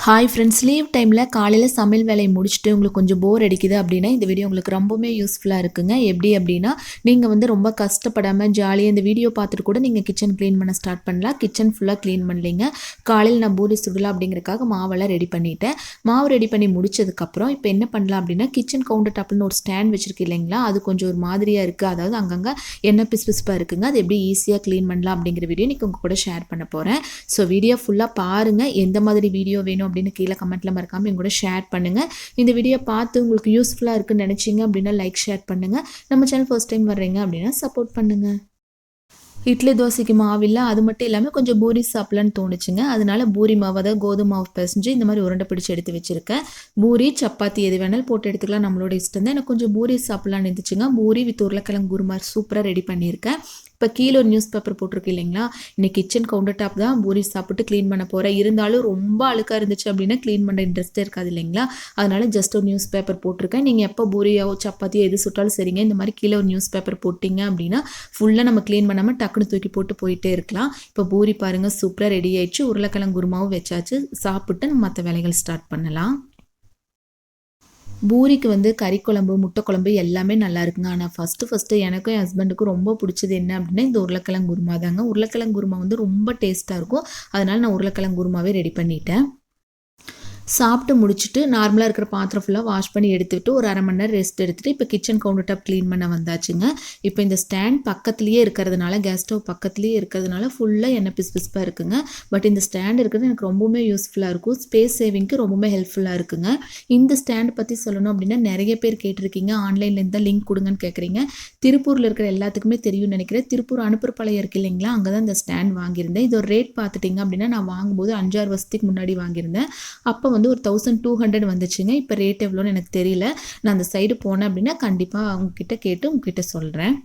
Hi friends, leave டைமில் காலையில் சமையல் வேலையை முடிச்சுட்டு உங்களுக்கு கொஞ்சம் போர் அடிக்குது அப்படின்னா இந்த வீடியோ உங்களுக்கு ரொம்பவுமே யூஸ்ஃபுல்லாக இருக்குங்க. எப்படி அப்படின்னா, நீங்கள் வந்து ரொம்ப கஷ்டப்படாமல் ஜாலியாக இந்த வீடியோ பார்த்துட்டு கூட நீங்கள் கிச்சன் க்ளீன் பண்ண ஸ்டார்ட் பண்ணலாம். கிச்சன் ஃபுல்லாக க்ளீன் பண்ணலைங்க. காலையில் நான் பூரி சுடலாம் அப்படிங்கிறதுக்காக மாவெல்லாம் ரெடி பண்ணிட்டேன். மாவு ரெடி பண்ணி முடிச்சதுக்கப்புறம் இப்போ என்ன பண்ணலாம் அப்படின்னா, கிச்சன் கவுண்டர் டாப்னு ஒரு ஸ்டாண்ட் வச்சுருக்கு இல்லைங்களா, அது கொஞ்சம் ஒரு மாதிரியாக இருக்குது. அதாவது அங்கங்கே எண்ணெய் பிசுபிசுப்பாக இருக்குங்க. அது எப்படி ஈஸியாக க்ளீன் பண்ணலாம் அப்படிங்கிற வீடியோ இன்றைக்கி உங்கள் கூட ஷேர் பண்ண போகிறேன். ஸோ வீடியோ ஃபுல்லாக பாருங்கள். எந்த மாதிரி வீடியோ வேணும் அப்படின்னு கீழே கமெண்ட்டில் மறக்காமல் எங்க கூட ஷேர் பண்ணுங்கள். இந்த வீடியோ பார்த்து உங்களுக்கு யூஸ்ஃபுல்லாக இருக்குன்னு நினச்சிங்க அப்படின்னா லைக் ஷேர் பண்ணுங்கள். நம்ம சேனல் ஃபர்ஸ்ட் டைம் வர்றீங்க அப்படின்னா சப்போர்ட் பண்ணுங்கள். இட்லி தோசைக்கு மாவில்லை, அது மட்டும் இல்லாமல் கொஞ்சம் பூரி சாப்பிட்லான்னு தோணுச்சுங்க. அதனால பூரி மாவு, அதாவது கோதுமை மாவு பிசைஞ்சு இந்த மாதிரி உருண்டை பிடிச்சி எடுத்து வச்சுருக்கேன். பூரி சப்பாத்தி எது வேணாலும் போட்டு எடுத்துக்கலாம், நம்மளோட இஷ்டம் தான். எனக்கு கொஞ்சம் பூரி சாப்பிட்லான்னு இருந்துச்சுங்க. பூரி வித் உருளைக்கிழங்கு குருமா சூப்பராக ரெடி பண்ணியிருக்கேன். இப்போ கீழே ஒரு நியூஸ் பேப்பர் போட்டிருக்கு இல்லைங்களா, இன்னைக்கு கிச்சன் கவுண்டர் டாப் தான் பூரி சாப்பிட்டு க்ளீன் பண்ண போகிறேன். இருந்தாலும் ரொம்ப அழுக்காக இருந்துச்சு அப்படின்னா க்ளீன் பண்ண இன்ட்ரெஸ்ட்டே இருக்காது இல்லைங்களா, அதனால ஜஸ்ட் ஒரு நியூஸ் பேப்பர் போட்டிருக்கேன். நீங்கள் எப்போ பூரியோ சப்பாத்தியோ எது சுட்டாலும் சரிங்க, இந்த மாதிரி கீழே ஒரு நியூஸ் பேப்பர் போட்டிங்க அப்படின்னா ஃபுல்லாக நம்ம க்ளீன் பண்ணாமல் டக்குன்னு தூக்கி போட்டு போயிட்டே இருக்கலாம். இப்போ பூரி பாருங்கள் சூப்பராக ரெடி ஆயிடுச்சு. உருளைக்கிழங்கு குருமாவும் வச்சாச்சு. சாப்பிட்டு நம்ம மற்ற வேலைகள் ஸ்டார்ட் பண்ணலாம். பூரிக்கு வந்து கறி குழம்பு, முட்டை குழம்பு எல்லாமே நல்லா இருக்குங்க. ஆனால் ஃபஸ்ட்டு எனக்கும் என் ஹஸ்பண்டுக்கும் ரொம்ப பிடிச்சது என்ன அப்படின்னா இந்த உருளைக்கிழங்கு குருமா தாங்க. உருளைக்கிழங்கு குருமா வந்து ரொம்ப டேஸ்ட்டாக இருக்கும். அதனால் நான் உருளைக்கிழங்கு குருமாவே ரெடி பண்ணிட்டேன். சாப்பிட்டு முடிச்சுட்டு நார்மலாக இருக்கிற பாத்திரம் ஃபுல்லாக வாஷ் பண்ணி எடுத்துகிட்டு ஒரு அரை மணி நேரம் ரெஸ்ட் எடுத்துகிட்டு இப்போ கிச்சன் கவுண்டர் டாப் க்ளீன் பண்ண வந்தாச்சுங்க. இப்போ இந்த ஸ்டாண்ட் பக்கத்துலேயே இருக்கிறதுனால, கேஸ் ஸ்டவ் பக்கத்துலேயே இருக்கிறதுனால ஃபுல்லாக எண்ணெய் பிசுபிசுப்பாக இருக்குங்க. பட் இந்த ஸ்டாண்ட் இருக்கிறது எனக்கு ரொம்பவுமே யூஸ்ஃபுல்லாக இருக்கும். ஸ்பேஸ் சேவிங்க்கு ரொம்பவுமே ஹெல்ப்ஃபுல்லாக இருக்குங்க. இந்த ஸ்டாண்ட் பற்றி சொல்லணும் அப்படின்னா நிறைய பேர் கேட்டிருக்கீங்க, ஆன்லைனில் இருந்தால் லிங்க் கொடுங்கன்னு கேட்குறீங்க. திருப்பூரில் இருக்கிற எல்லாத்துக்குமே தெரியும்னு நினைக்கிறேன். திருப்பூர் அனுப்புறப்பாளையம் இருக்கு இல்லைங்களா, அங்கே தான் இந்த ஸ்டாண்ட் வாங்கியிருந்தேன். இது ஒரு ரேட் பார்த்துட்டிங்க அப்படின்னா நான் வாங்கும்போது 5-6 வருஷத்துக்கு முன்னாடி வாங்கியிருந்தேன். அப்போ வந்து ஒரு 1200 வந்துச்சுங்க. இப்போ ரேட் எவ்வளோன்னு எனக்கு தெரியல. நான் அந்த சைடு போனேன் அப்படின்னா கண்டிப்பாக அவங்கக்கிட்ட கேட்டு உங்ககிட்ட சொல்கிறேன்.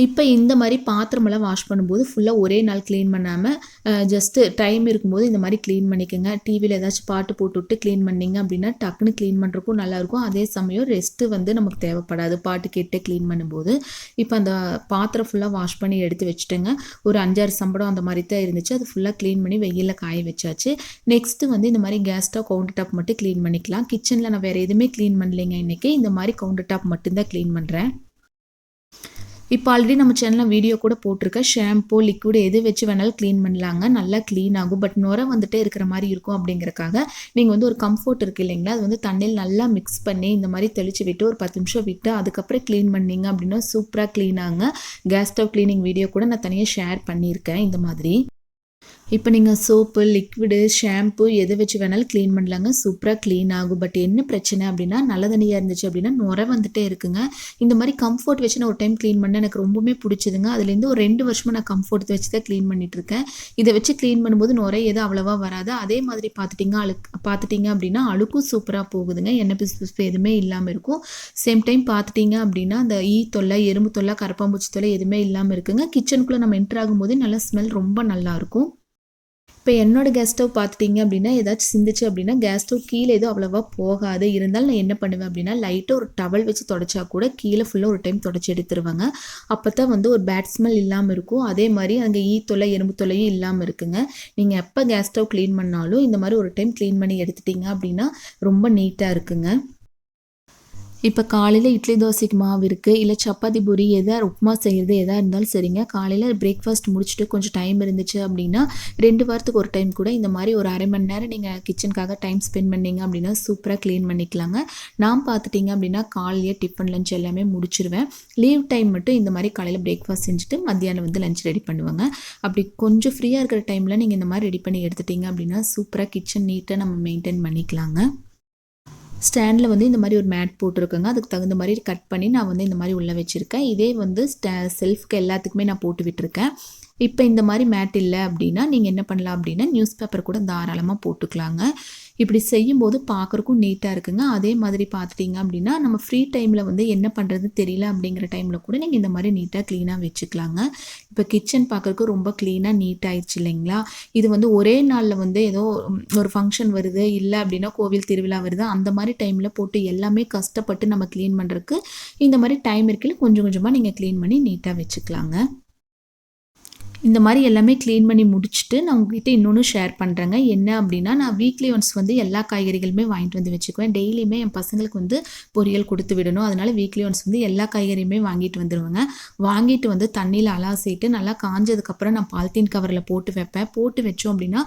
இப்போ இந்த மாதிரி பாத்திரமெல்லாம் வாஷ் பண்ணும்போது ஃபுல்லாக ஒரே நாள் க்ளீன் பண்ணாமல் ஜஸ்ட்டு டைம் இருக்கும்போது இந்த மாதிரி க்ளீன் பண்ணிக்கோங்க. டிவியில் ஏதாச்சும் பாட்டு போட்டுவிட்டு க்ளீன் பண்ணிங்க அப்படின்னா டக்குன்னு க்ளீன் பண்ணுறக்கும் நல்லாயிருக்கும். அதே சமயம் ரெஸ்ட்டு வந்து நமக்கு தேவைப்படாது பாட்டு கேட்டு க்ளீன் பண்ணும்போது. இப்போ அந்த பாத்திரம் ஃபுல்லாக வாஷ் பண்ணி எடுத்து வச்சுட்டேங்க. ஒரு 5-6 சம்படம் அந்த மாதிரி தான் இருந்துச்சு. அது ஃபுல்லாக க்ளீன் பண்ணி வெயிலில் காய வச்சாச்சு. நெக்ஸ்ட்டு வந்து இந்த மாதிரி கேஸ் ஸ்டவ் கவுண்டர் டாப் மட்டும் க்ளீன் பண்ணிக்கலாம். கிச்சனில் நான் வேறு எதுவுமே க்ளீன் பண்ணலைங்க இன்றைக்கி. இந்த மாதிரி கவுண்டர் டாப் மட்டும்தான் க்ளீன் பண்ணுறேன். இப்போ ஆல்ரெடி நம்ம சேனலில் வீடியோ கூட போட்டிருக்கேன். ஷாம்பு, லிக்விட் எது வச்சு வேணாலும் க்ளீன் பண்ணலாங்க. நல்லா க்ளீன் ஆகும். பட் நுரை வந்துட்டே இருக்கிற மாதிரி இருக்கும் அப்படிங்கிறக்காக நீங்கள் வந்து ஒரு கம்ஃபோர்ட் இருக்குது இல்லைங்களா, அது வந்து தண்ணியில் நல்லா மிக்ஸ் பண்ணி இந்த மாதிரி தெளித்து விட்டு ஒரு 10 நிமிஷம் விட்டு அதுக்கப்புறம் க்ளீன் பண்ணிங்க அப்படின்னா சூப்பராக க்ளீன் ஆகுங்க. கேஸ் ஸ்டவ் க்ளீனிங் வீடியோ கூட நான் தனியாக ஷேர் பண்ணியிருக்கேன் இந்த மாதிரி. இப்போ நீங்கள் சோப்பு, லிக்விடு, ஷாம்பு எதை வச்சு வேணாலும் க்ளீன் பண்ணலாங்க. சூப்பராக க்ளீன் ஆகும். பட் என்ன பிரச்சனை அப்படின்னா நல்ல தண்ணியாக இருந்துச்சு அப்படின்னா நுரை வந்துட்டே இருக்குங்க. இந்த மாதிரி கம்ஃபோர்ட் வச்சு நான் ஒரு டைம் க்ளீன் பண்ணேன். எனக்கு ரொம்பவுமே பிடிச்சதுங்க. அதுலேருந்து ஒரு 2 வருஷமாக நான் கம்ஃபோர்ட் வச்சு தான் க்ளீன் பண்ணிகிட்ருக்கேன். இதை வச்சு க்ளீன் பண்ணும்போது நுரை எதுவும் அவ்வளோவா வராது. அதே மாதிரி பார்த்துட்டிங்க அப்படின்னா அழுக்கும் சூப்பராக போகுதுங்க. எண்ணெய் பிசு எதுவுமே இல்லாமல் இருக்கும். சேம் டைம் பார்த்துட்டிங்க அப்படின்னா அந்த தொல்லை, எறும்பு தொல்லை, கரப்பாம்பூச்சி தொல்லை எதுவுமே இல்லாமல் இருக்குங்க. கிச்சனுக்குள்ளே நம்ம என்ட்ரு ஆகும்போது நல்லா ஸ்மெல் ரொம்ப நல்லாயிருக்கும். இப்போ என்னோடய கேஸ் ஸ்டவ் பார்த்துட்டிங்க அப்படின்னா ஏதாச்சும் சிந்துச்சு அப்படின்னா கேஸ் ஸ்டவ் கீழே எதுவும் அவ்வளோவா போகாது. இருந்தாலும் நான் என்ன பண்ணுவேன் அப்படின்னா லைட்டாக ஒரு டவல் வச்சு தொடச்சா கூட கீழே ஃபுல்லாக ஒரு டைம் தொடச்சி எடுத்துருவாங்க. அப்போ தான் வந்து ஒரு பேட் ஸ்மெல் இல்லாமல் இருக்கும். அதே மாதிரி அங்கே தொல்லை, எறும்பு தொல்லையும் இல்லாமல் இருக்குங்க. நீங்கள் எப்போ கேஸ் ஸ்டவ் க்ளீன் பண்ணாலும் இந்த மாதிரி ஒரு டைம் க்ளீன் பண்ணி எடுத்துட்டிங்க அப்படின்னா ரொம்ப நீட்டாக இருக்குங்க. இப்போ காலையில் இட்லி தோசைக்கு மாவு இருக்குது, இல்லை சப்பாத்தி பூரி உப்புமா செய்கிறது எதாக இருந்தாலும் சரிங்க. காலையில் பிரேக்ஃபாஸ்ட் முடிச்சுட்டு கொஞ்சம் டைம் இருந்துச்சு அப்படின்னா 2 வாரத்துக்கு ஒரு டைம் கூட இந்த மாதிரி ஒரு அரை மணி நேரம் நீங்கள் கிச்சனுக்காக டைம் ஸ்பெண்ட் பண்ணிங்க அப்படின்னா சூப்பராக க்ளீன் பண்ணிக்கலாங்க. நான் பார்த்துட்டிங்க அப்படின்னா காலையிலே டிஃபன் லஞ்ச் எல்லாமே முடிச்சிருவேன். லீவ் டைம் மட்டும் இந்த மாதிரி காலையில் பிரேக்ஃபாஸ்ட் செஞ்சுட்டு மத்தியானம் வந்து லஞ்ச் ரெடி பண்ணுவாங்க. அப்படி கொஞ்சம் ஃப்ரீயாக இருக்கிற டைமில் நீங்கள் இந்த மாதிரி ரெடி பண்ணி எடுத்துட்டிங்க அப்படின்னா சூப்பராக கிச்சன் நீட்டாக நம்ம மெயின்டைன் பண்ணிக்கலாங்க. ஸ்டாண்டில் வந்து இந்த மாதிரி ஒரு மேட் போட்டிருக்கேங்க. அதுக்கு தகுந்த மாதிரி கட் பண்ணி நான் வந்து இந்த மாதிரி உள்ளே வச்சுருக்கேன். இதே வந்து செல்ஃப்க்கு எல்லாத்துக்குமே நான் போட்டு விட்டுருக்கேன். இப்போ இந்த மாதிரி மேட் இல்லை அப்படின்னா நீங்கள் என்ன பண்ணலாம் அப்படின்னா நியூஸ் பேப்பர் கூட தாராளமாக போட்டுக்கலாங்க. இப்படி செய்யும்போது பார்க்குறக்கும் நீட்டாக இருக்குங்க. அதே மாதிரி பார்த்துட்டிங்க அப்படின்னா நம்ம ஃப்ரீ டைமில் வந்து என்ன பண்ணுறது தெரியல அப்படிங்கிற டைமில் கூட நீங்கள் இந்த மாதிரி நீட்டாக க்ளீனாக வச்சுக்கலாங்க. இப்போ கிச்சன் பார்க்குறக்கு ரொம்ப க்ளீனாக நீட்டாகிடுச்சு இல்லைங்களா. இது வந்து ஒரே நாளில் வந்து ஏதோ ஒரு ஃபங்க்ஷன் வருது, இல்லை அப்படின்னா கோவில் திருவிழா வருது, அந்த மாதிரி டைமில் போட்டு எல்லாமே கஷ்டப்பட்டு நம்ம க்ளீன் பண்ணுறதுக்கு இந்த மாதிரி டைம் இருக்கையில் கொஞ்சம் கொஞ்சமாக நீங்கள் க்ளீன் பண்ணி நீட்டாக வச்சுக்கலாங்க. இந்த மாதிரி எல்லாமே க்ளீன் பண்ணி முடிச்சுட்டு நான் உங்ககிட்ட இன்னொன்று ஷேர் பண்ணுறேங்க. என்ன அப்படின்னா, நான் வீக்லி ஒன்ஸ் வந்து எல்லா காய்கறிகளுமே வாங்கிட்டு வந்து வச்சுக்குவேன். டெய்லியுமே என் பசங்களுக்கு வந்து பொரியல் கொடுத்து விடணும். அதனால் வீக்லி ஒன்ஸ் வந்து எல்லா காய்கறியுமே வாங்கிட்டு வந்துடுவேங்க. வாங்கிட்டு வந்து தண்ணியில் அலாசிட்டு நல்லா காஞ்சதுக்கப்புறம் நான் பாலித்தீன் கவரில் போட்டு வைப்பேன். போட்டு வச்சோம் அப்படின்னா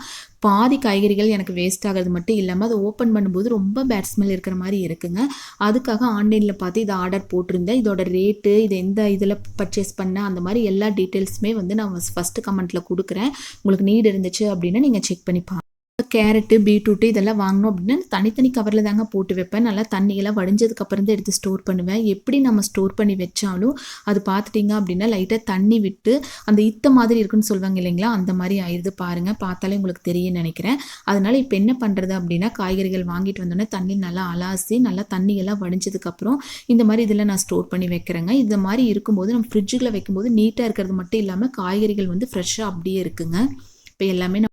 பாதி காய்கறிகள் எனக்கு வேஸ்ட் ஆகிறது மட்டும் இல்லாமல் அதை ஓப்பன் பண்ணும்போது ரொம்ப பேட் ஸ்மெல் இருக்கிற மாதிரி இருக்குங்க. அதுக்காக ஆன்லைனில் பார்த்து இதை ஆர்டர் போட்டிருந்தேன். இதோட ரேட்டு, இது எந்த இதில் பர்ச்சேஸ் பண்ணேன், அந்த மாதிரி எல்லா டீட்டெயில்ஸுமே வந்து நான் ஃபஸ்ட்டு கமெண்ட்டில் கொடுக்குறேன். உங்களுக்கு நீட் இருந்துச்சு அப்படின்னா நீங்கள் செக் பண்ணி பாருங்கள். கேரட்டு, பீட்ரூட்டு இதெல்லாம் வாங்கணும் அப்படின்னா தனித்தனி கவரில் தாங்க போட்டு வைப்பேன். நல்லா தண்ணியெல்லாம் வடிஞ்சதுக்கப்புறம் தான் எடுத்து ஸ்டோர் பண்ணுவேன். எப்படி நம்ம ஸ்டோர் பண்ணி வச்சாலும் அது பார்த்துட்டிங்க அப்படின்னா லைட்டாக தண்ணி விட்டு அந்த இத்த மாதிரி இருக்குன்னு சொல்லுவாங்க இல்லைங்களா, அந்த மாதிரி ஆயிடுது பாருங்கள். பார்த்தாலே உங்களுக்கு தெரியும்னு நினைக்கிறேன். அதனால் இப்போ என்ன பண்ணுறது அப்படின்னா, காய்கறிகள் வாங்கிட்டு வந்தோடனே தண்ணி நல்லா அலாசி நல்லா தண்ணியெல்லாம் வடிஞ்சதுக்கப்புறம் இந்த மாதிரி இதில் நான் ஸ்டோர் பண்ணி வைக்கிறேங்க. இந்த மாதிரி இருக்கும்போது நம்ம ஃப்ரிட்ஜுக்குள்ளே வைக்கும்போது நீட்டாக இருக்கிறது மட்டும் இல்லாமல் காய்கறிகள் வந்து ஃப்ரெஷ்ஷாக அப்படியே இருக்குங்க. இப்போ எல்லாமே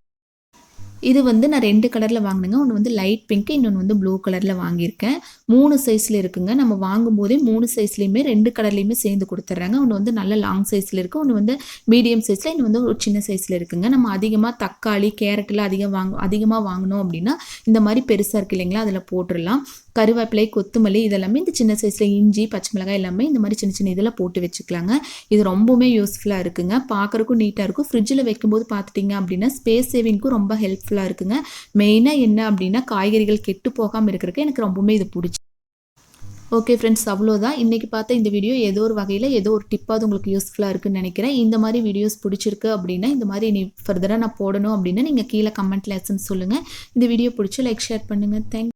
இது வந்து நான் 2 கலரில் வாங்கினேங்க. ஒன்று வந்து லைட் பிங்க், இன்னொன்று வந்து ப்ளூ கலரில் வாங்கியிருக்கேன். 3 சைஸில் இருக்குங்க. நம்ம வாங்கும்போதே 3 சைஸ்லேயுமே 2 கலர்லேயுமே சேர்ந்து கொடுத்துட்றாங்க. ஒன்று வந்து நல்ல லாங் சைஸில் இருக்குது, ஒன்று வந்து மீடியம் சைஸில், இன்னும் வந்து ஒரு சின்ன சைஸில் இருக்குங்க. நம்ம அதிகமாக தக்காளி, கேரட்டெலாம் அதிகமாக வாங்கினோம் அப்படின்னா இந்த மாதிரி பெருசாக இருக்குது இல்லைங்களா, அதில் போட்டுடலாம். கருவேப்பிலை, கொத்தமல்லி இதெல்லாமே இந்த சின்ன சைஸில், இஞ்சி, பச்சை மிளகாய் எல்லாமே இந்த மாதிரி சின்ன சின்ன இதில் போட்டு வச்சுக்கலாங்க. இது ரொம்பவுமே யூஸ்ஃபுல்லாக இருக்குங்க. பார்க்குறக்கும் நீட்டாக இருக்கும். ஃப்ரிட்ஜில் வைக்கும்போது பார்த்துட்டிங்க அப்படின்னா ஸ்பேஸ் சேவிங்க்கும் ரொம்ப ஹெல்ப்ஃபுல்லாக இருக்குங்க. மெயினாக என்ன அப்படின்னா காய்கறிகள் கெட்டு போகாமல் இருக்கிறதுக்கு எனக்கு ரொம்பவுமே இது பிடிச்சி. ஓகே ஃப்ரெண்ட்ஸ், அவ்வளோதான். இன்றைக்கி பார்த்த இந்த வீடியோ ஏதோ ஒரு வகையில் ஏதோ ஒரு டிப்பாவது உங்களுக்கு யூஸ்ஃபுல்லாக இருக்குன்னு நினைக்கிறேன். இந்த மாதிரி வீடியோஸ் பிடிச்சிருக்கு அப்படின்னா, இந்த மாதிரி ஃபர்தராக நான் போடணும் அப்படின்னா நீங்கள் கீழே கமெண்ட் லெசன்ஸ் சொல்லுங்கள். இந்த வீடியோ பிடிச்சி லைக் ஷேர் பண்ணுங்கள். தேங்க்ஸ்.